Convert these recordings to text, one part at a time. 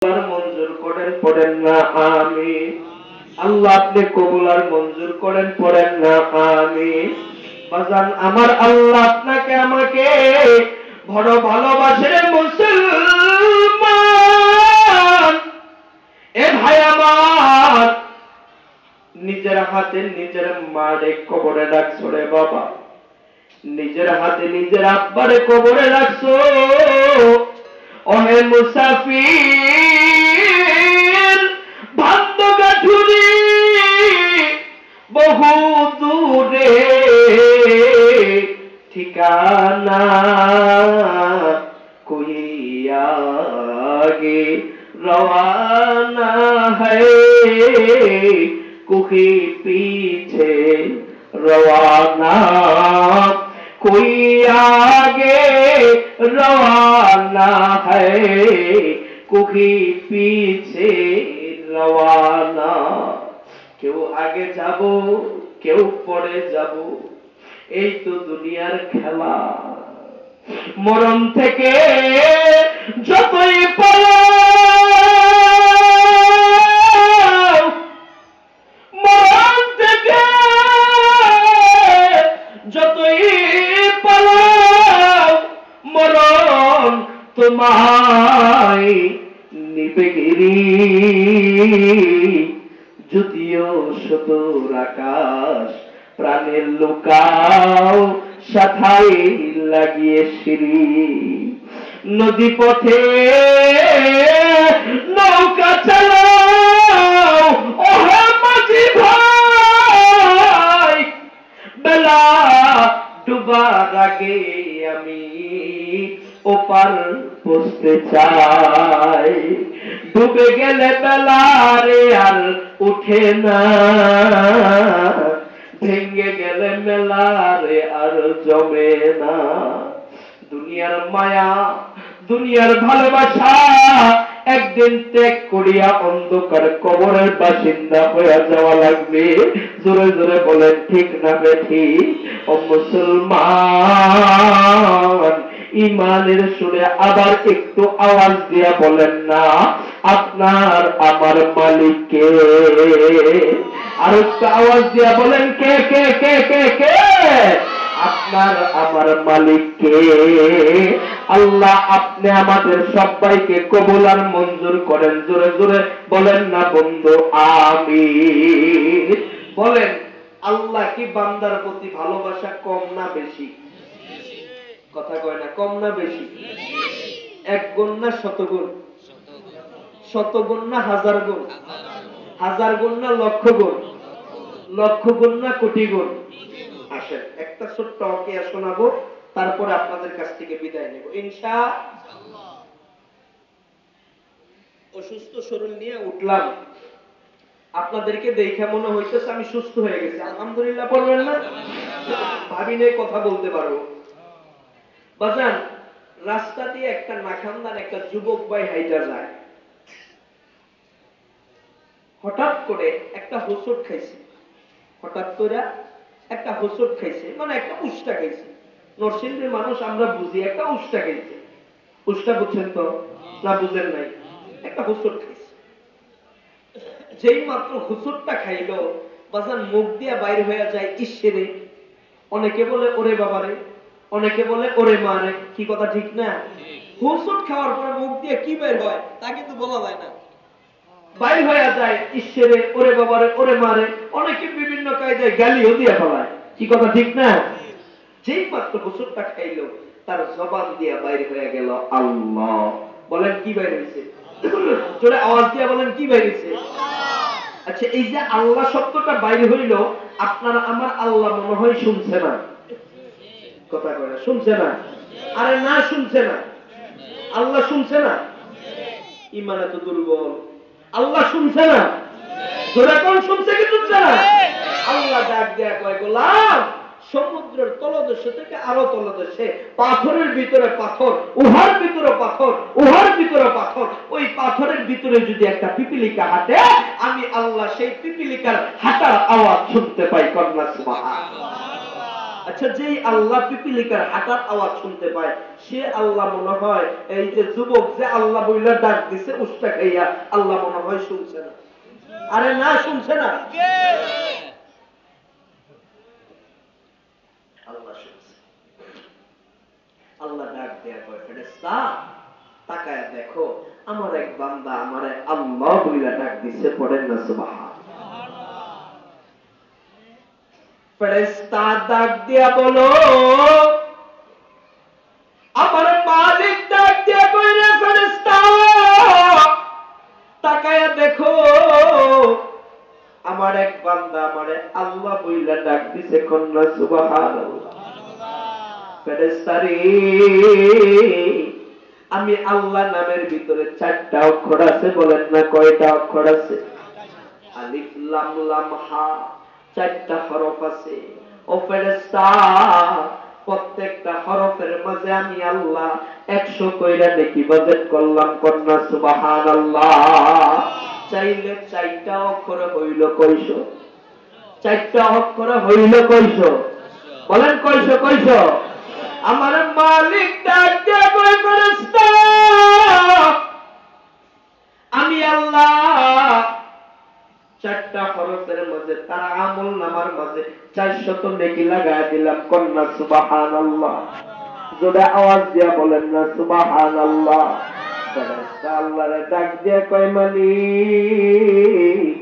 মঞ্জুর করেন, পড়েন না আমিন। আল্লাহ আপনি কবুল আর মঞ্জুর করেন, পড়েন না আমিন। বাজান আমার আল্লাহ আপনাকে আমাকে বড় ভালোবাসে মুসলমান। এ ভাই আমার, নিজের হাতে নিজের মারে কবরে রাখছো রে বাবা, নিজের হাতে নিজের আব্বারে কবরে রাখছো। ওহে মুসাফির, ভাগ্য গাঠুরি বহু দূরে ঠিকানা, কোই আগে রওয়ানা হ্যায়, কোই পीछे रवाना, कोई आगे रवाना है, कोई पीछे रवाना। কেউ আগে যাব, কেউ পরে যাব, এই তো দুনিয়ার খেলা। মরণ থেকে যতই পালাও, মরণ থেকে যতই পালাও, মরণ তোমায় নিবে গিরি। যদিও শতর আকাশ প্রাণের লুকাও, সাথাই লাগিয়ে সিঁড়ি। নদী পথে নৌকা চালাও, ওহে মাঝি ভাই, বেলা ডুবার আগে আমি ওপার পৌঁছতে চাই। ডুবে গেলে বেলারে আর উঠে না, ভেঙে গেলে মেলারে আর জমে না। দুনিয়ার মায়া, দুনিয়ার ভালোবাসা একদিন ত্যাগ করিয়া অন্ধকার কবরের বাসিন্দা হয়ে যাওয়া লাগবে। জোরে জোরে বলেন ঠিক না বেঠিক? ও মুসলমান, ইমানের সুরে আবার একটু আওয়াজ দিয়া বলেন না, আপনার আমার মালিক কে? আর একটু আওয়াজ দিয়া বলেন কে কে কে কে কে? আপনার আমার মালিক কে? আল্লাহ আপনি আমাদের সবাইকে কবুল আর মঞ্জুর করেন। জোরে জোরে বলেন না বন্ধু আমিন। বলেন, আল্লাহ কি বান্দার প্রতি ভালোবাসা কম না বেশি? কথা কয় না, কম না বেশি? এক গুণ না শতগুণ? শতগুণ না হাজার গুণ? হাজার গুণ না লক্ষ গুণ? লক্ষ গুণ না কোটি গুণ? আসেন একটা ছোট্ট ওয়াকিয়া শোনাবো, তারপরে আপনাদের কাছ থেকে বিদায় নেব ইনশাআল্লাহ। অসুস্থ শরীর নিয়ে উঠলাম, আপনাদেরকে দেখে মনে হইতেছে আমি সুস্থ হয়ে গেছি। আলহামদুলিল্লাহ বলবেন না? ভাবি নেই কথা বলতে পারবো। বাজান, রাস্তা দিয়ে একটা নাখানদার একটা যুবক ভাই হাইটা যায়, হঠাৎ করে একটা হোঁচট খাইছে। হঠাৎ করে একটা হোঁচট খাইছে, মানে একটা উষ্টা খাইছে। নরসিংদীর মানুষ আমরা বুঝি, একটা উষ্টা খাইছে। উষ্টা বুঝছেন তো না? বুঝেন নাই? একটা হোঁচট খাইছে। যেই মাত্র হোঁচটটা খাইলো, বাজান মুখ দিয়ে বাইর হয়ে যায় ইশ্বরে। অনেকে বলে ওরে বাবারে, অনেকে বলে ওরে মারে। কি কথা ঠিক না? হোঁচট খাওয়ার পরে মুখ দিয়ে কি বের হয় তা কিন্তু বলা যায় না। বাইর হয়ে যায় ইশ্বরে, ওরে বাবারে, ওরে মারে। অনেকে বিভিন্ন কায়দায় গালিও দিয়ে ফেলায়। কি কথা ঠিক না? যেই মাত্র হোঁচটটা খাইলো, তার জবান দিয়ে বাইর হয়ে গেল আল্লাহ। বলেন কি বাইর হয়েছে? জোরে আওয়াজ দিয়ে বলেন কি বাইর হয়েছে? আচ্ছা, এই যে আল্লাহ শব্দটা বাইরে হইল, আপনার আমার আল্লাহ মনে হয় শুনছে না? কথা কয়, শুনছে না? আরে না, শুনছে না। আল্লাহ শুনছে না? ইমান এত দুর্বল। আল্লাহ শুনছে না? জোরে কোন শুনছে কি শুনছে না? আল্লাহ ডাক দেয়া কয়, গোলাম, সমুদ্রের তলদেশে থেকে আরো তলদেশে, পাথরের ভিতরে পাথর, উহার ভিতরে পাথর, উহার ভিতরে পাথর, ওই পাথরের ভিতরে যদি একটা পিপিলিকা হাঁটে, আমি আল্লাহ সেই পিপিলিকার হাঁটার আওয়াজ শুনতে পাই। কন্যা সুবহানাল্লাহ। আচ্ছা, যেই আল্লাহ পিপিলিকার হাঁটার আওয়াজ শুনতে পায়, সে আল্লাহ মনে হয় এই যে যুবক যে আল্লাহ বইলা ডাক দিছে উষ্টা খাইয়া, আল্লাহ মনে হয় শুনছে না? আরে না, শুনছে না, আল্লাহ শুনছে। আল্লাহ ডাক দেয়া কয়, ফেরেশতা তাকায় দেখো, আমার এক বান্দা আমারে আল্লাহ বইলা ডাক দিছে, পড়েন না সুবহানাল্লাহ। ফেরেশতা ডাক দিয়া বলো, আমার মালিক ডাক দিয়া কইরে, ফেরেশতা তাকায়া দেখো, আমার এক বান্দা আমারে আল্লাহ বইলা ডাক দিছে, কন্যা সুবহানাল্লাহ। ফেরেশতা রে, আমি আল্লাহ নামের ভিতরে 4টা অক্ষর আছে, বলেন না কয়টা অক্ষর আছে? আলিফ লাম লাম হা, 4টা হরফ আছে। ও ফেরেশতা, প্রত্যেকটা হরফের মাঝে আমি আল্লাহ 100 কইরা নেকি বাজেট করলাম, কন্যা সুবহানাল্লাহ। চাইলে 4টা অক্ষর হইল কয়শো? 4টা অক্ষর হইল কয়শো? বলেন কয়শো? কয়শো? আমার মালিক ডাক দিয়ে কই, ফেরেশতা আমি আল্লাহ 4টা হরফের মাঝে তার আমল নামার মাঝে 400 নেকি লাগায় দিলাম, কন্যা সুবহানাল্লাহ। জোরে আওয়াজ দিয়া বলেন না সুবহানাল্লাহ। ফেরেশতা আল্লাহরে ডাক দিয়ে কয়, মালিক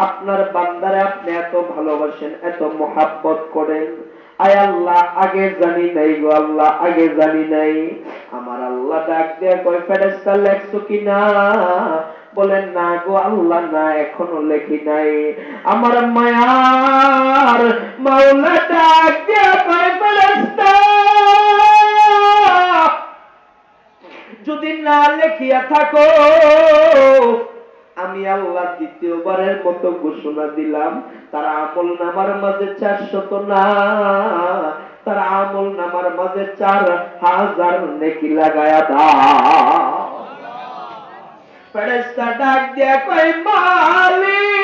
আপনার বান্দারে আপনি এত ভালোবাসেন, এত মোহাব্বত করেন, আয় আল্লাহ আগে জানি নাই গো আল্লাহ, আগে জানি নাই। আমার আল্লাহ ডাক দিয়ে কয়, ফেরেশতা লেখছো কিনা? বলেন না গো আল্লাহ, না এখনো লেখি নাই। আমার মায়ার মাওলা ডাক দিয়ে কয়, ফেরেশতা যদি না লেখিয়া থাকো, আমি আল্লাহ দ্বিতীয়বারের মতো ঘোষণা দিলাম, তার আমল নামার মাঝে 400 না, তার আমল নামার মাঝে 4000 নেকি লাগায়া দাও। ফেরেশতা ডাক দিয়া কয়, মালিক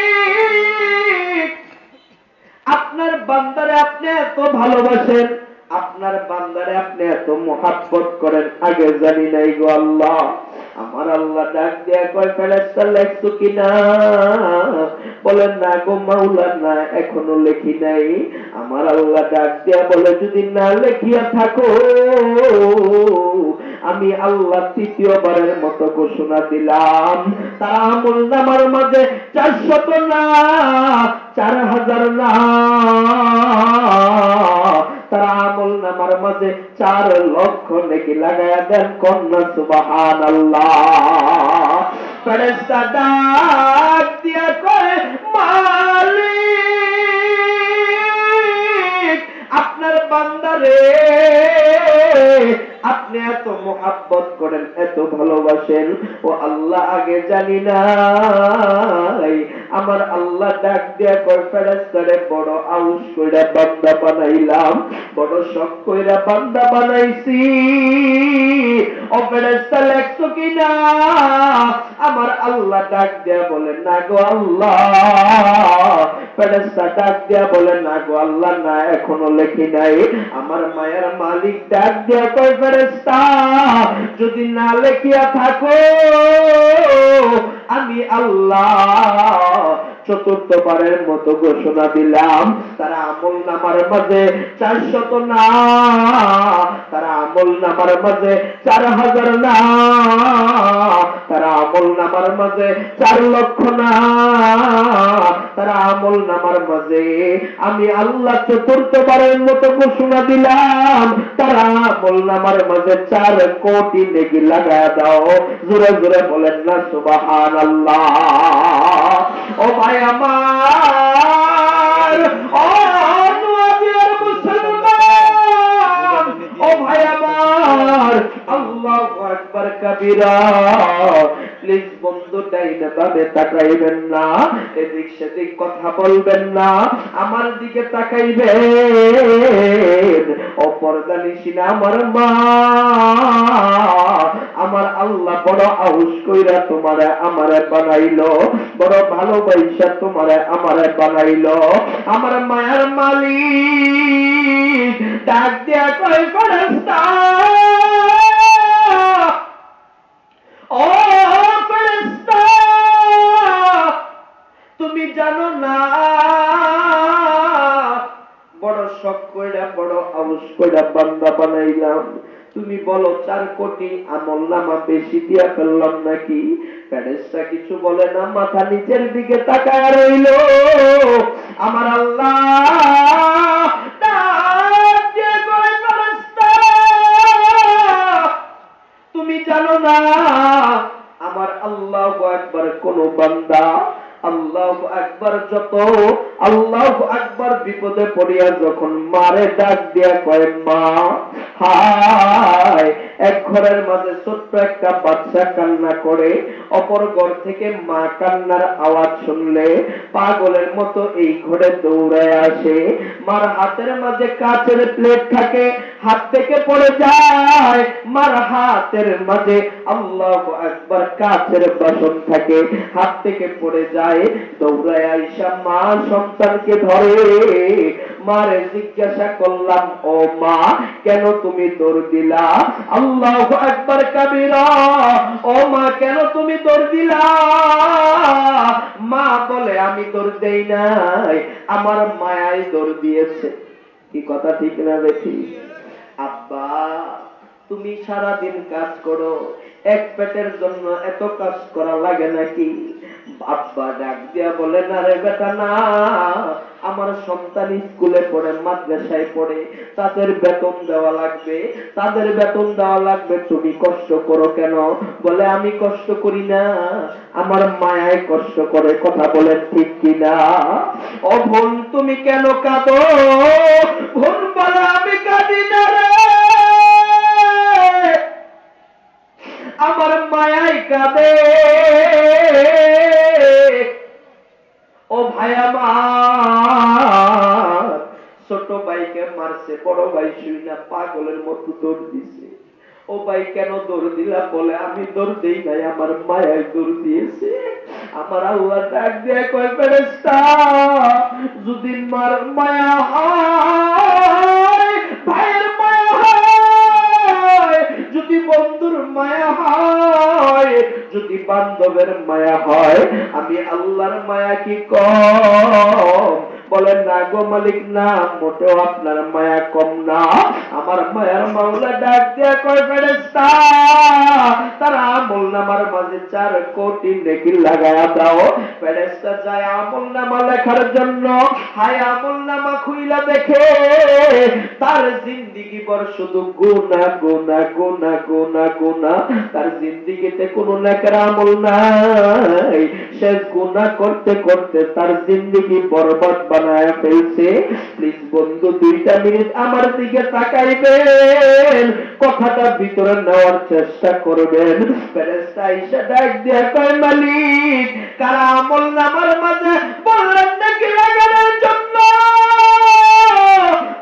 আপনার বান্দারে আপনি এত ভালোবাসেন, আপনার বান্দারে আপনি এত মোহাব্বত করেন, আগে জানি নাই গো আল্লাহ। আমার আল্লাহ ডাক দিয়া কয়, ফেরেশতা লেখছো কিনা? বলেন না গো মাওলা, না এখনো লেখি নাই। আমার আল্লাহ ডাক দিয়া বলে, যদি না লেখিয়া থাকো, আমি আল্লাহ তৃতীয়বারের মতো ঘোষণা দিলাম, তার আমল নামার মাঝে 400 না, 4000 না, তার আমল নামার মাঝে 4 লক্ষ নেকি লাগায়া দেন, কন্যা সুবহানাল্লাহ। ফেরেশতা ডাক দিয়া কয়, মালিক আপনার বান্দারে আপনি এত মোহাব্বত করেন, এত ভালোবাসেন, ও আল্লাহ আগে জানি নাই। আমার আল্লাহ ডাক দিয়া কয়, ফেরেশতারে বড় আউস কইরা বান্দা বানাইলাম, বড় শখ কইরা বান্দা বানাইছি। ও ফেরেশতা লেখছো কিনা? আমার আল্লাহ ডাক দিয়া বলেন, না গো আল্লাহ। ফেরেশতা ডাক দিয়া বলেন, না গো আল্লাহ, না এখনো লেখি নাই। আমার মায়ের মালিক ডাক দিয়া কয়, ফেরেশতা যদি না লেখিয়া থাকো, আমি আল্লাহ চতুর্থবারের মতো ঘোষণা দিলাম, তারা আমল নামার মাঝে 400 না, তারা আমল নামার মাঝে 4000 না, তারা আমল নামার মাঝে 4 লক্ষ না, তারা আমল নামার মাঝে আমি আল্লাহ চতুর্থবারের মতো ঘোষণা দিলাম, তারা আমল নামার মাঝে 4 কোটি নেকি লাগা দাও। জোরে জোরে বলেন না সুবহানাল্লাহ। ও ভাই আমার, ও নবীর মুসলমান, ও ভাই আমার, আল্লাহু আকবার কবীরা, প্লিজ বন্ধু ডাইনে বামে তাকাইবেন না, এদিক সেদিক কথা বলবেন না, আমার দিকে তাকাইবেন। অপরদানিসিনা আমার মা, আমার আল্লাহ বড় আউস কইরা তোমারে আমারে বানাইলো, বড় ভালোবাসা তোমারে আমারে বানাইলো। আমার মায়ার মালিক ডাক দিয়া কয় ফেরেশতা, ও ফেরেশতা, তুমি জানো না বড় শখ কইরা বড় আউস কইরা বান্দা বানাইলাম, তুমি বলো 4 কোটি আমল নামা বেশি দিয়া ফেললাম নাকি? ফেরেশতা কিছু বলে না, মাথা নিচের দিকে তাকায় রইল। আমার আল্লাহ তুমি জানো না আমার আল্লাহু আকবার কোন বান্দা আল্লাহু আকবার যত আল্লাহু আকবার বিপদে পড়িয়া যখন মারে ডাক দিয়া কয় মা, হায় এক ঘরের মাঝে ছোট্ট একটা বাচ্চা কান্না করে, অপর ঘর থেকে মা কান্নার আওয়াজ শুনলে পাগলের মতো এই ঘরে দৌড়ায় আসে। মার হাতের মাঝে কাচের প্লেট থাকে, হাত থেকে পড়ে যায়, মার হাতের মাঝে আল্লাহু আকবার কাচের বাসন থাকে, হাত থেকে পড়ে যায়, দৌড়ায় আইসা মা সন্তানকে ধরে। মারে জিজ্ঞাসা করলাম, ও মা কেন তুমি দৌড় দিলা? আল্লাহু আকবার কাবীরা, ও মা কেন তুমি দৌড় দিলা? মা বলে আমি দৌড় দেই নাই, আমার মায়াই দৌড় দিয়েছে। কি কথা ঠিক না দেখি? আব্বা তুমি সারাদিন কাজ করো, এক পেটের জন্য এত কাজ করা লাগে নাকি? আব্বা ডাক দিয়া বলে, না রে বেটা না, আমার সন্তান স্কুলে পড়ে, মাদ্রাসায় পড়ে, তাদের বেতন দেওয়া লাগবে, তাদের বেতন দেওয়া লাগবে, তুমি কষ্ট করো কেন? বলে আমি কষ্ট করি না, আমার মায়ায় কষ্ট করে। কথা বলেন ঠিক কিনা? ও বোন তুমি কেন কাঁদো? বোন বলে আমি কাঁদি না রে, আমার মায়াই কাঁদে। ও ভাই আমার ছোট ভাইকে মারছে, বড় ভাই শুই না পাগলের মতো দৌড় দিছে। ও ভাই কেন দৌড় দিলা? বলে আমি দৌড় দেই নাই, আমার মায়াই দৌড় দিয়েছে। আমার আল্লাহ ডাক দিয়ে কয় ফেরেশতা, যদি মার মায়া হয়, ভাইয়ের মায়া হয়, যদি বন্ধুর মায়া হয়, যদি বান্ধবের মায়া হয়, আমি আল্লাহর মায়া কি কম? বলেন না গো মালিক, না মোটেও আপনার মায়া কম না। আমার মায়ার মাওলা ডাক দিয়া কয় ফেরেশতা, তার আমল নামার মাঝে 4 কোটি নেকি লাগায়া দাও। ফেরেশতা যায় আমল নামা লেখার জন্য, হায় আমল নামা খুইলা দেখে তার জিন্দেগি ভর শুধু গুনাহ গুনাহ গুনাহ গুনাহ গুনাহ, তার জিন্দেগিতে কোনো নেকের আমল নাই। সে গুনাহ করতে করতে তার জিন্দেগি বরবাদ বানায় ফেলছে। প্লিজ বন্ধু 2টা মিনিট আমার দিকে তাকাইবেন, কথাটা ভিতরে নেওয়ার চেষ্টা করবেন। ফেরেশতা আয়েশা ডাক দিয়া কয় মালিক, কারা আমল নামার মাঝে বললেন নাকি লাগানোর জন্য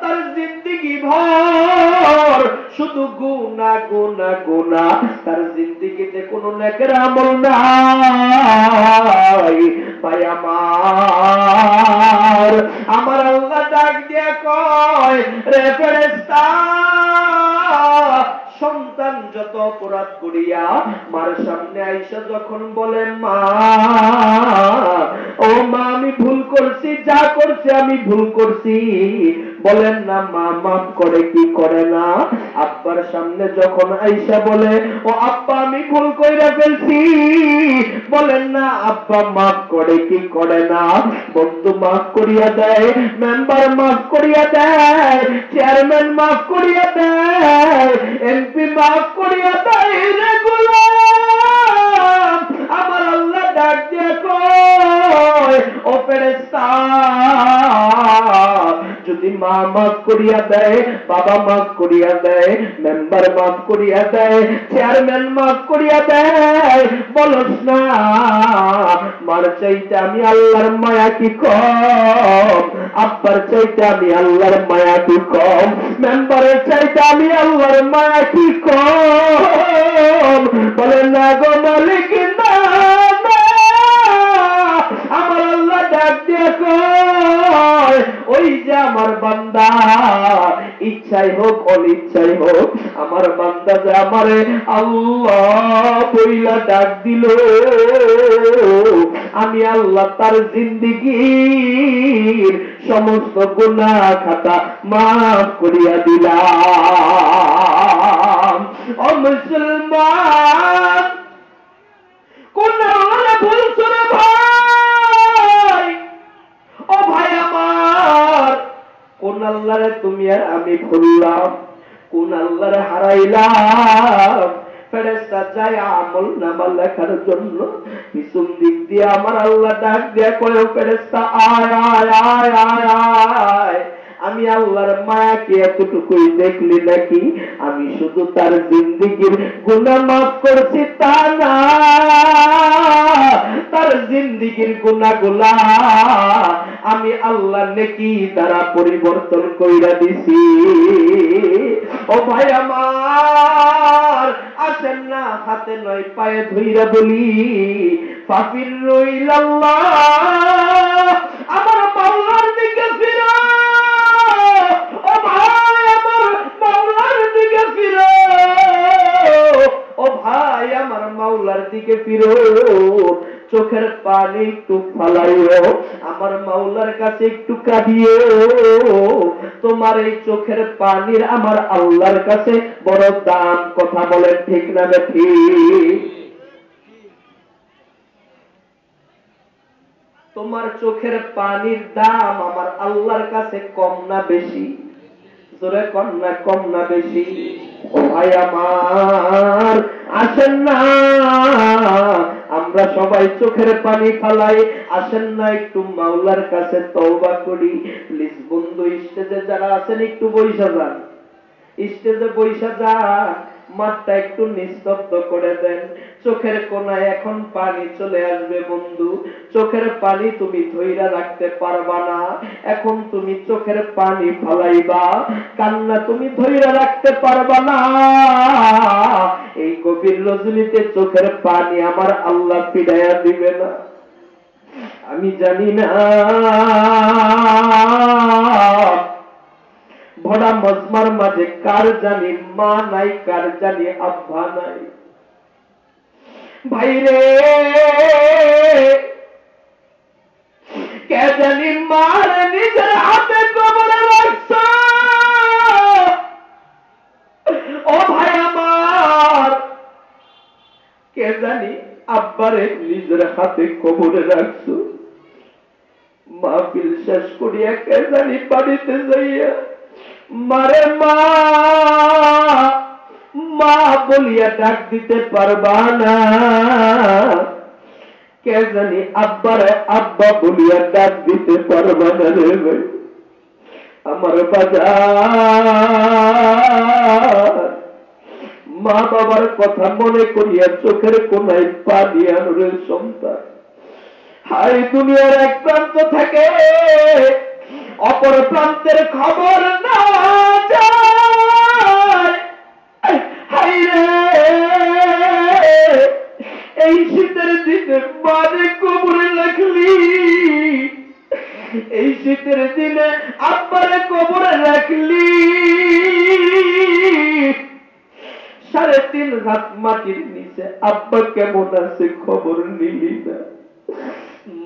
তার জিন্দেগি ভর শুধু গুনাহ গুনাহ গুনাহ, তার জিন্দেগিতে কোনো নেকের আমল নাই। ভাই আমার আল্লাহ ডাক দিয়া কয়, রে ফেরেশতা, সন্তান যত অপরাধ করিয়া মার সামনে আইসা যখন বলে মা, ও মা আমি ভুল করছি, যা করছি আমি ভুল করছি, বলেন না মা মাফ করে কি করে না? আব্বার সামনে যখন আইসা বলে, ও আব্বা আমি ভুল কইরা ফেলছি, বলেন না আব্বা মাফ করে কি করে না? বন্ধু মাফ করিয়া দেয়, মেম্বার মাফ করিয়া দেয়, চেয়ারম্যান মাফ করিয়া দেয়, এমপি মাফ করিয়া দেয়। রে গোলাম, আমার আল্লাহ ডাক দিয়ে কয়, ও ফেরেশতা, যদি মা মাফ করিয়া দেয়, বাবা মাফ করিয়া দেয়, মেম্বার মাফ করিয়া দেয়, চেয়ারম্যান মাফ করিয়া দেয়, বলস না মার চাইতে আমি আল্লাহর মায়া কি কম, আব্বার চাইতে আমি আল্লাহর মায়া কি কম, মেম্বারের চাইতে আমি আল্লাহর মায়া কি কম? বলে না গো মালিক না, আমার আল্লাহ ডাক দিয়ে কয়, ওই যে আমার বান্দা ইচ্ছাই হোক অনিচ্ছাই হোক, আমার বান্দা যে আমারে আল্লাহ বইলা ডাক দিল, আমি আল্লাহ তার জিন্দেগীর সমস্ত গুনাহ খাতা মাফ করিয়া দিলাম। ও মুসলমান, কোন ভুল করে ভাই, ও ভাই আমার, কোন আল্লাহরে তুমি আর আমি ভুললাম, কোন আল্লাহরে হারাইলাম? ফেরেশতা যায় আমল নামা লেখার জন্য, পিছন দিক দিয়ে আমার আল্লাহ ডাক দিয়া কয়, ফেরেশতা আয় আয় আয় আয় আয়। আমি আল্লাহর মায়া কি এতটুকুই দেখলি নাকি? আমি শুধু তার জিন্দেগীর গুনাহ মাফ করছি তা না, তার জিন্দেগীর গুনাহগুলা আমি আল্লাহ নেকি দ্বারা পরিবর্তন কইরা দিছি। ও ভাই আমার, আসেন না হাতে নয় পায়ে ধইরা বলি, ফাফিরু ইলাল্লাহ, আমার মাওলার দিকে ফিরো। ও ভাই আমার মাওলার দিকে ফিরো, ও ভাই আমার মাওলার দিকে ফিরো। চোখের পানি একটু ফালাইও, আমার মাওলার কাছে একটু কাঁদিও। তোমার এই চোখের পানির আমার আল্লাহর কাছে বড় দাম। কথা বলেন ঠিক না ঠিক? তোমার চোখের পানির দাম আমার আল্লাহর কাছে কম না বেশি? জোরে কম না, কম না বেশি? ও ভাই আমার, আসেন না আমরা সবাই চোখের পানি ফালাই, আসেন না একটু মাওলার কাছে তওবা করি। প্লিজ বন্ধু, স্টেজে যারা আছেন একটু বইসা যান, স্টেজে বইসা যান, মাঠটা একটু নিস্তব্ধ করে দেন। চোখের কোনায় এখন পানি চলে আসবে বন্ধু, চোখের পানি তুমি ধইরা রাখতে পারবা না। এখন তুমি চোখের পানি ফালাইবা, কান্না তুমি ধইরা রাখতে পারবা না। এই গভীর রজনীতে চোখের পানি আমার আল্লাহ ফিরাইয়া দিবে না? আমি জানি না ভরা মজমার মাঝে কার জানি মা নাই, কার জানি আব্বা নাই। ভাইরে কে জানি মার নিজের হাতে কবরে রাখছ। ও ভাই আমার, কে জানি আব্বারে নিজের হাতে কবরে রাখছ। মাহফিল শেষ করিয়া কে জানি বাড়িতে যাইয়া মারে মা মা বলিয়া ডাক দিতে পারবা না। কে জানি আব্বারে আব্বা বলিয়া ডাক দিতে পারবা না রে ভাই আমার বাজার। মা বাবার কথা মনে করিয়া চোখের কোনায় পানি আনুরের সন্তান। হাই দুনিয়ার এক প্রান্ত থেকে অপর প্রান্তের খবর না যায়। হাই রে, এই শীতের দিনে মারে কবরে রাখলি, এই শীতের দিনে আব্বারে কবরে রাখলি। 3.5 হাত মাটির নিচে আব্বা কেমন আছে খবর নিলি না,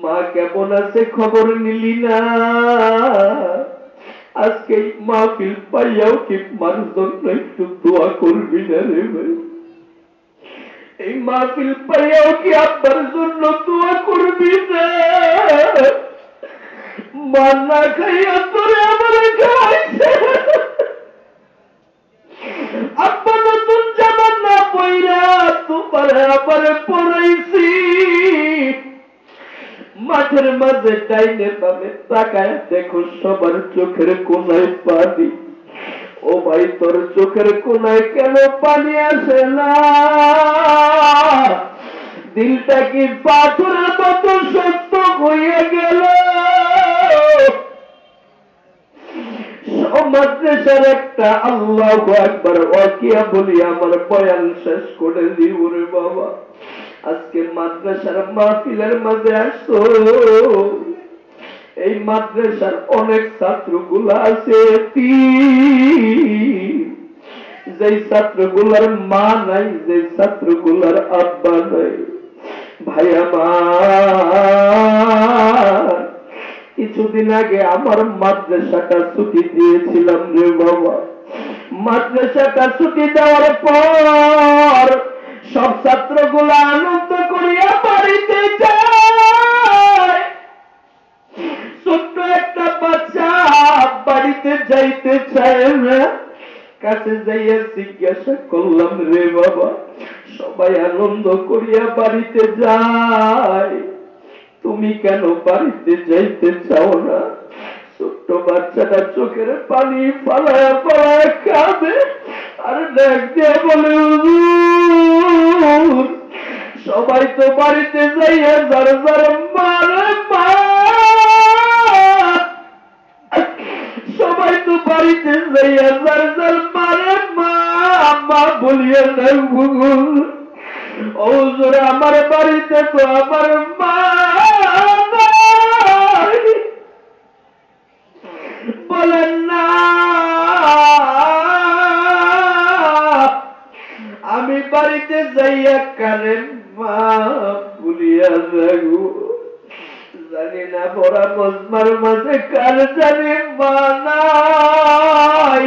মা কেমন আছে খবর নিলি না। আজকে মাহফিল পাইয়াও কি মার জন্য একটু দোয়া করবি না রে ভাই? এই মাহফিল পাইয়াও কি আব্বার জন্য দোয়া করবি না? মা না খাইয়া তোরে আমার খাইছে, আব্বা নতুন জামা না পইরা তোমার আবার পরাইছি। মাটি মাঠের মাঝে ডাইনে বামে তাকায় দেখো সবার চোখের কোনায় পানি। ও ভাই, তোর চোখের কোনায় কেন পানি আসে না? দিলটা কি পাথরের মতো শক্ত হয়ে গেল? মাদ্রাসার একটা আল্লাহু আকবার ওয়াকিয়া বলি আমার বয়ান শেষ করে দিব রে বাবা। আজকে মাদ্রাসার মাহফিলের মাঝে আসছো, এই মাদ্রাসার অনেক ছাত্রগুলা আছে যে ছাত্রগুলার মা নাই, যে ছাত্রগুলার আব্বা নাই। ভাই আমার, কিছুদিন আগে আমার মাদ্রাসাটা ছুটি দিয়েছিলাম রে বাবা। মাদ্রাসাটা ছুটি দেওয়ার পর সব ছাত্রগুলা আনন্দ করিয়া বাড়িতে যায়। ছোট্ট একটা বাচ্চা বাড়িতে যাইতে চায় না। কাছে যাইয়া জিজ্ঞাসা করলাম রে বাবা, সবাই আনন্দ করিয়া বাড়িতে যায়, তুমি কেন বাড়িতে যাইতে চাও না? ছোট্ট বাচ্চাটা চোখের পানি ফালায়া ফালায়া কাঁদে আর ডাক দিয়ে বলে, হুজুর, সবাই তো বাড়িতে যাইয়া যার যার মারে মা, সবাই তো বাড়িতে যাইয়া যার যার মারে মা মা বলিয়া নাই হুজুর। ও হুজুর, আমার বাড়িতে তো আমার মা নাই। বলেন না, আমি বাড়িতে যাইয়া কারেন মা বলিয়া যাগো। জানি না বড়া মজমার মাঝে কার জানি মা নাই,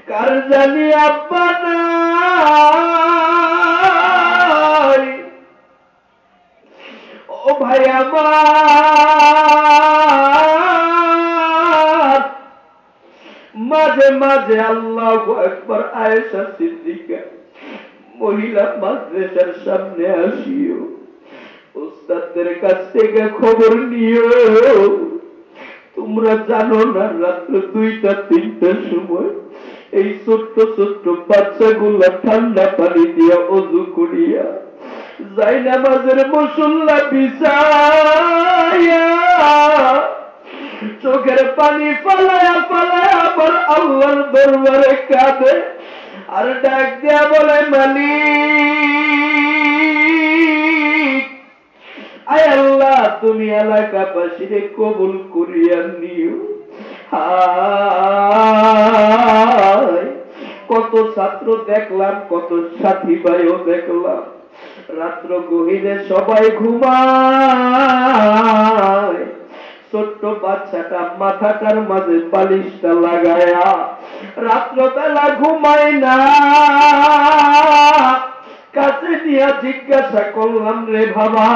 কার জানি আব্বা নাই। ও ভাই আমার, মাঝে মাঝে আল্লাহু আকবার আয়েশা সিদ্দিকা মহিলা মাদ্রাসার সামনে আসিও, উস্তাদদের কাছ থেকে খবর নিও। তোমরা জানো না, রাত্র 2টা-3টার সময় এই ছোট্ট ছোট্ট বাচ্চাগুলা ঠান্ডা পানি দিয়া ওযু করিয়া জায়নামাজের মুসল্লা বিছাইয়া চোখের পানি ফালায়া ফালায়া আবার আল্লাহর দরবারে কাঁদে আর ডাক দিয়া বলে, মালিক, আয় আল্লাহ, তুমি এলাকাবাসীরে কবুল করিয়া নিও। কত ছাত্র দেখলাম, কত সাথী ভাইও দেখলাম, রাত্র গহীনে সবাই ঘুমায়, ছোট্ট বাচ্চাটা মাথাটার মাঝে বালিশটা লাগায়া রাত্রবেলা ঘুমায় না। কাছে দিয়া জিজ্ঞাসা করলাম, রে বাবা,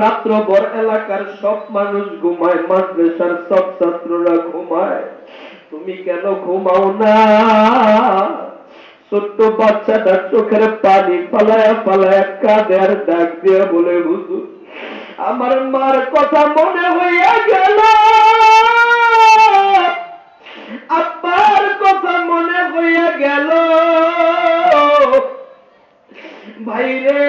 রাত্রভর এলাকার সব মানুষ ঘুমায়, মাদ্রাসার সব ছাত্ররা ঘুমায়, তুমি কেন ঘুমাও না? ছোট্ট বাচ্চাটা চোখের পানি ফালায়া ফালায়া কাঁদে আর ডাক দিয়া বলে, হুজুর, আমার মার কথা মনে হইয়া গেল, আব্বার কথা মনে হইয়া গেল। ভাইরে,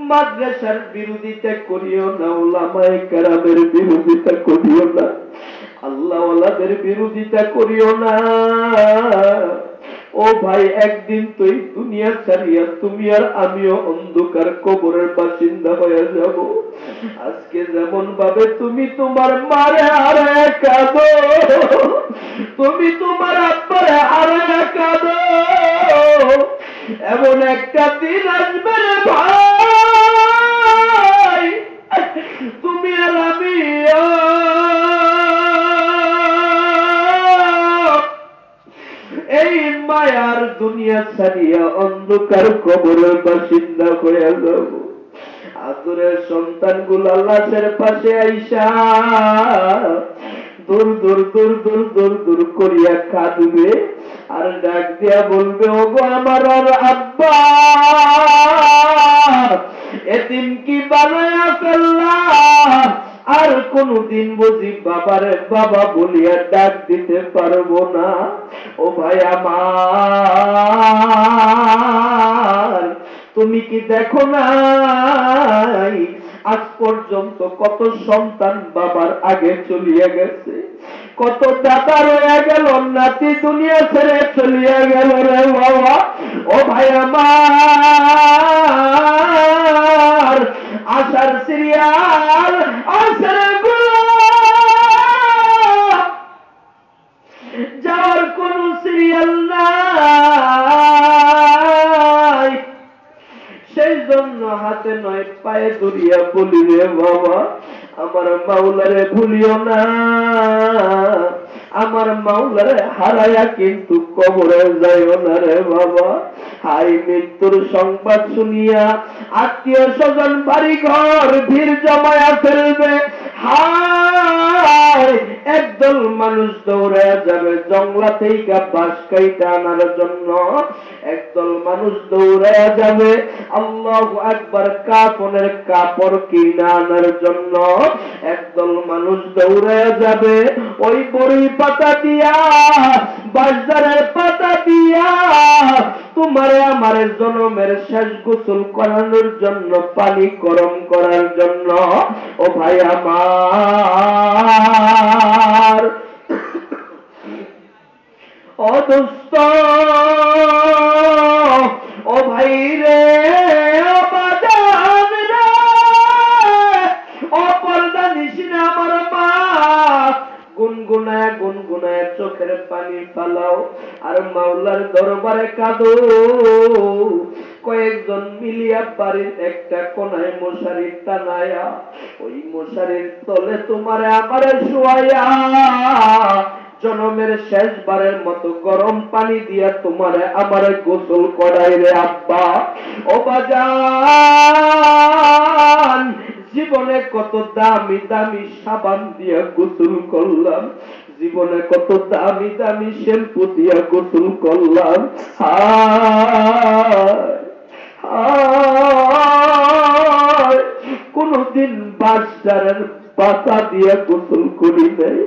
মাদ্রাসার বিরোধিতা করিও না, উলামায়ে কেরামের বিরোধিতা করিও না, আল্লাহওয়ালাদের বিরোধিতা করিও না। ও ভাই, একদিন তো এই দুনিয়া ছাড়িয়া তুমি আর আমিও অন্ধকার কবরের বাসিন্দা হয়ে যাব। আজকে যেমন ভাবে তুমি তোমার মারে হারায় কাঁদো, তুমি তোমার আব্বারে হারায় কাঁদো, এমন একটা দিন আসবে রে ভাই, তুমি আর আমি এই মায়ার দুনিয়া ছাড়িয়া অন্ধকার কবরের বাসিন্দা হয়ে যাব। আদরের সন্তানগুলা লাশের পাশে আইসা দূর দূর দূর দূর দূর দূর করিয়া কাঁদবে আর ডাক দিয়া বলবে, ওগো আমার আর আব্বা, এতিম কি বানায় কোনদিন বুঝি বাবারে বাবা বলিয়া ডাক দিতে পারবো না। ও ভাই আমার, তুমি কি দেখো নাই আজ পর্যন্ত কত সন্তান বাবার আগে চলিয়া গেছে, কত দাদা রয়ে গেল, নাতি দুনিয়া ছেড়ে চলিয়া গেল রে বাবা। ও ভাই আমার, আশার সিরিয়াল আশার যাওয়ার কোন সিরিয়াল নাই। সেই জন্য হাতে নয় পায়ে ধরিয়া বলি রে বাবা, আমার মাওলারে ভুলিও না, আমার মাওলারে হারায়া কিন্তু কবরে যাইও না রে বাবা। হাই মৃত্যুর সংবাদ শুনিয়া আত্মীয় স্বজন বাড়ি ঘর ভিড় জমায়া ফেলবে। হাই একদল মানুষ দৌড়ায়া যাবে জঙ্গলা থেকে বাঁশ কাইটা আনার জন্য, একদল মানুষ দৌড়ায়া যাবে আল্লাহু আকবার কাফনের কাপড় কিনা আনার জন্য, একদল মানুষ দৌড়ায়া যাবে ওই বড়ি পাতা দিয়া বাজারের পাতা দিয়া তোমারে আমার জনমের শেষ গোসল করানোর জন্য, পানি গরম করার জন্য। ও ভাই আমার, ও দোস্ত, ও ভাই রে, ও বাজান রে, ও পর্দা নিশিনা আমার মা, গুনগুনায় গুনগুনায় চোখের পানি ফালাও আর মাওলার দরবারে কাঁদো। কয়েকজন মিলিয়া বাড়ির একটা কোনায় মশারি টানায়া ওই মশারির তলে তোমারে আমারে শোয়াইয়া জনমের শেষবারের মতো গরম পানি দিয়া তোমারে আমারে গোসল করাই রে আব্বা। ও বাজান, জীবনে কত দামি দামি সাবান দিয়া গোসল করলাম, জীবনে কত দামি দামি শ্যাম্পু দিয়া গোসল করলাম, কোনদিন বাজারের পাতা দিয়া গোসল করি নাই,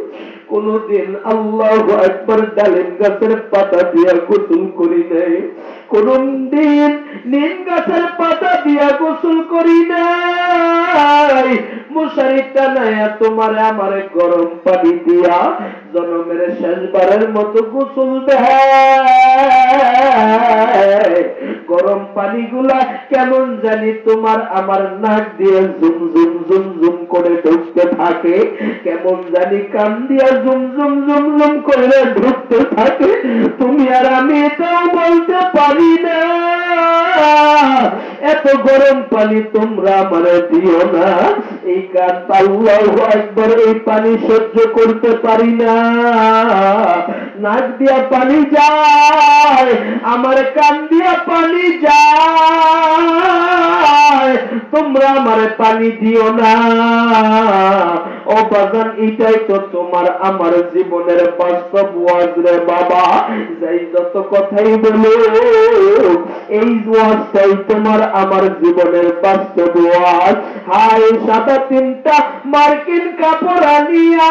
কোনদিন আল্লাহু আকবার ডালিম গাছের পাতা দিয়া গোসল করি নাই, কোনদিন নিম গাছের পাতা দিয়া গোসল করি নাই। মশারি টানায়া তোমার আমারে গরম পানি দিয়া জনমের শেষবারের মতো গোসল দেয়। গরম পানিগুলা কেমন জানি তোমার আমার নাক দিয়ে জুম জুম জুম জুম করে ঢুকতে থাকে, কেমন জানি কান দিয়া জুম জুম জুম জুম করে ঢুকতে থাকে। তুমি আর আমি এটাও বলতে পারি না এত গরম পানি তোমরা আমারে দিও না। এই কান আল্লাহু আকবার, এই পানি সহ্য করতে পারি না, নাক দিয়া পানি যায়, আমার কান দিয়া পানি যায়, তোমরা আমারে পানি দিও না। ও বাজান, এটাই তো তোমার আমার জীবনের বাস্তব ওয়াজ রে বাবা। যাই যত কথাই বলো, এই ওয়াজটাই তোমার আমার জীবনের বাস্তব ওয়াজ। হাই সাদা তিনটা মার্কিন কাপড় আনিয়া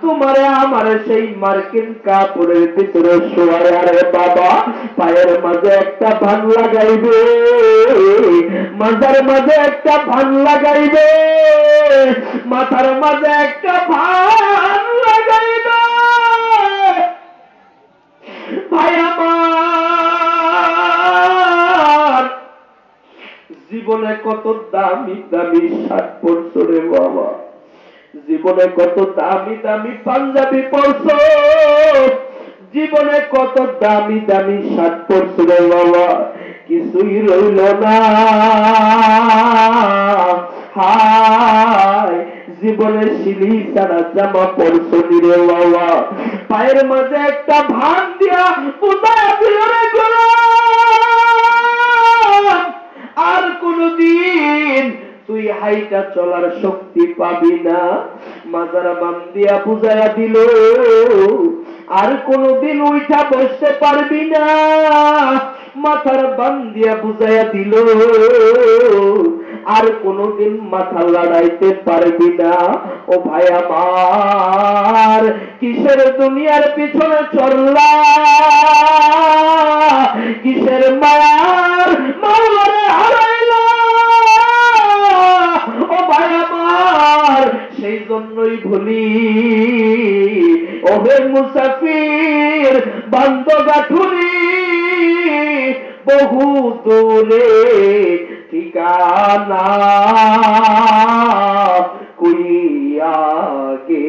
তোমারে আমার সেই মার্কিন কাপড়ের ভিতরে শোয়ায় আরে বাবা, পায়ের মাঝে একটা ভান লাগাইবে, মাথার মাঝে একটা ভান লাগাইবে, মাথার মাঝে একটা ভান লাগাইবে। ভাই আমার, জীবনে কত দামি দামি শার্ট পরছো রে বাবা, জীবনে কত দামি দামি পাঞ্জাবি পরছো, জীবনে কত দামি দামি শার্ট পরছো রে বাবা, কিছুই রইল না। হায়, জীবনে সিলি ছাড়া জামা পরছো রে বাবা, পায়ের মাঝে একটা ভান দিয়া পুতায় দিল রে গোলাম। আর কোনদিন তুই হাইটা চলার শক্তি পাবি না, মাজারা বান্দিয়া বুঝাইয়া দিল। আর কোনদিন উঠা বসতে পারবি না, মাথার বান্দিয়া বুঝাইয়া দিল। আর কোনোদিন মাথা লড়াইতে পারবি না। ও ভাই আমার, কিসের দুনিয়ার পিছনে চললা, কিসের মায়ার মাওলারে হারাইলা। ও ভাই আমার, সেই জন্যই ভুলি ওহে মুসাফির বান্দগাঠুরি, বহু দূরে ঠিকানা, কোই আগে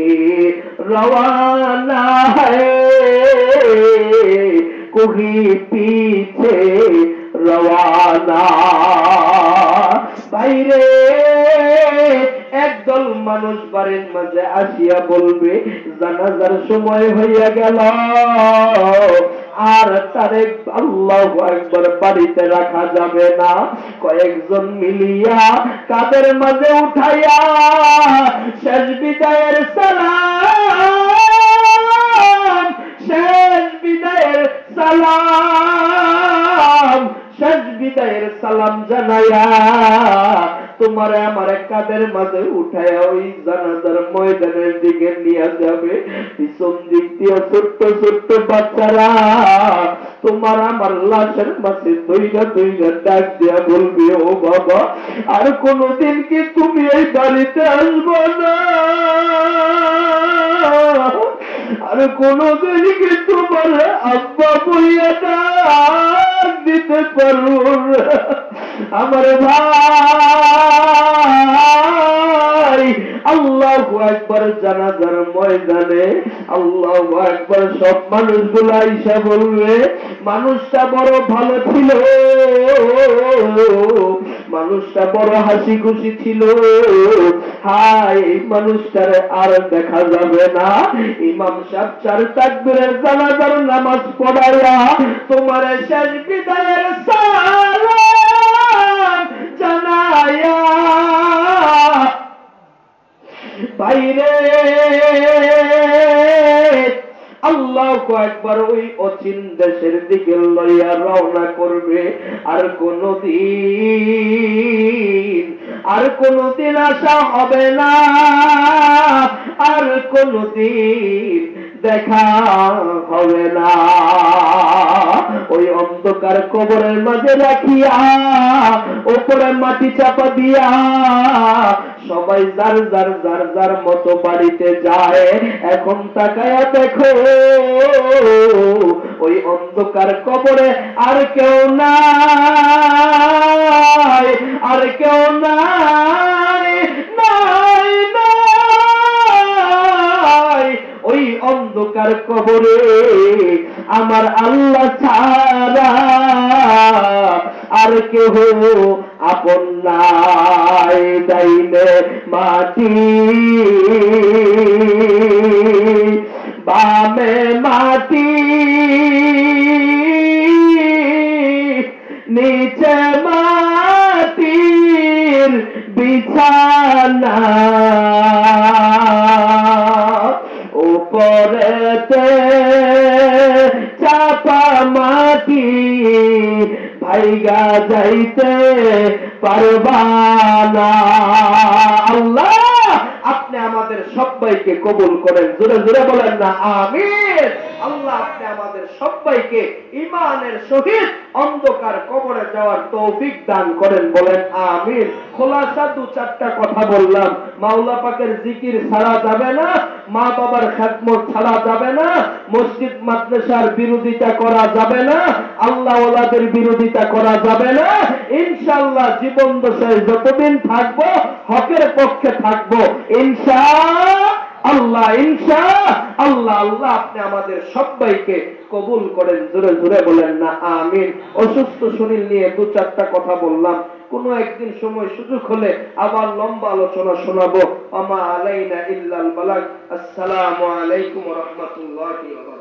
রওয়ানা হ্যায়, কোই পিছে রওয়ানা। বাইরে একদল মানুষ বাড়ির মাঝে আসিয়া বলবে জানাজার সময় হইয়া গেল, আর তারে আল্লাহু আকবার বাড়িতে রাখা যাবে না। কয়েকজন মিলিয়া কাদের মাঝে উঠাইয়া শেষ বিদায়ের সালাম, শেষ বিদায়ের সালাম, শেষ বিদায়ের সালাম জানাইয়া তোমারে আমার কাদের মাঝে উঠাইয়া ওই জানাজার ময়দানের দিকে নিয়ে যাবে। পিছন দিক দিয়ে ছোট্ট ছোট্ট বাচ্চারা তোমার আমার লাশের মাঝে দইরা দইরা ডাক দিয়া বলবে ও বাবা, আর কোনদিন কি তুমি এই বাড়িতে আসবো না, আর কোনদিন কি তোমার আব্বা বইয়া ডাক দিতে পারবো না। আমার ভাই আল্লাহু আকবার জানাজার ময়দানে আল্লাহু আকবার সব মানুষগুলো আইসা বলবে মানুষটা বড় ভালো ছিল, মানুষটা বড় হাসি খুশি ছিল, হায় এই মানুষটারে আর দেখা যাবে না। ইমাম সাহেব 4 তাকবীরের জানাজার নামাজ পড়াইয়া তোমার শেষ বিদায়ের সালাম জানাইয়া বাইরে আল্লাহু আকবার ওই অচিন দেশের দিকে লইয়া রওনা করবে। আর কোনদিন আশা হবে না, আর কোনদিন দেখা হবে না। ওই অন্ধকার কবরের মাঝে রাখিয়া উপরে মাটি চাপা দিয়া সবাই যার যার যার যার মতো বাড়িতে যায়। এখন তাকায়া দেখো ওই অন্ধকার কবরে আর কেউ নাই, আর কেউ নাই, নাই নাই। ওই অন্ধকার কবরে আমার আল্লাহ ছাড়া আর কেহ আপন নাই। ডাইনে মাটি বামে মাটি, নিচে মাটির বিছানা, উপরেতে চাপা মাটি, ভাইগা যাইতে পারবা না। আল্লাহ আপনি আমাদের সবাইকে কবুল করেন, জোরে জোরে বলেন না আমিন। আল্লাহ আপনি আমাদের সবাইকে ঈমানের সহিত অন্ধকার কবরে যাওয়ার তৌফিক দান করেন, বলেন আমিন। খোলাসা 2-4টা কথা বললাম। মাওলা পাকের জিকির ছাড়া যাবে না, মা বাবার খেদমত ছাড়া যাবে না, মসজিদ মাদ্রাসার বিরোধিতা করা যাবে না, আল্লাহ ওয়ালাদের বিরোধিতা করা যাবে না। ইনশাআল্লাহ জীবন দশায় যতদিন থাকবো হকের পক্ষে থাকবো ইনশাআল্লাহ, ইনশাআল্লাহ। আল্লাহ আপনি আমাদের সবাইকে কবুল করেন, জোরে জোরে বলেন না আমিন। অসুস্থ শরীর নিয়ে 2-4টা কথা বললাম, কোনো একদিন সময় সুযোগ হলে আবার লম্বা আলোচনা শোনাবো। আমা আলাইনা ইল্লাল বালাগ। আসসালামু আলাইকুম ওয়া রাহমাতুল্লাহি ওয়া বারাকাতুহু।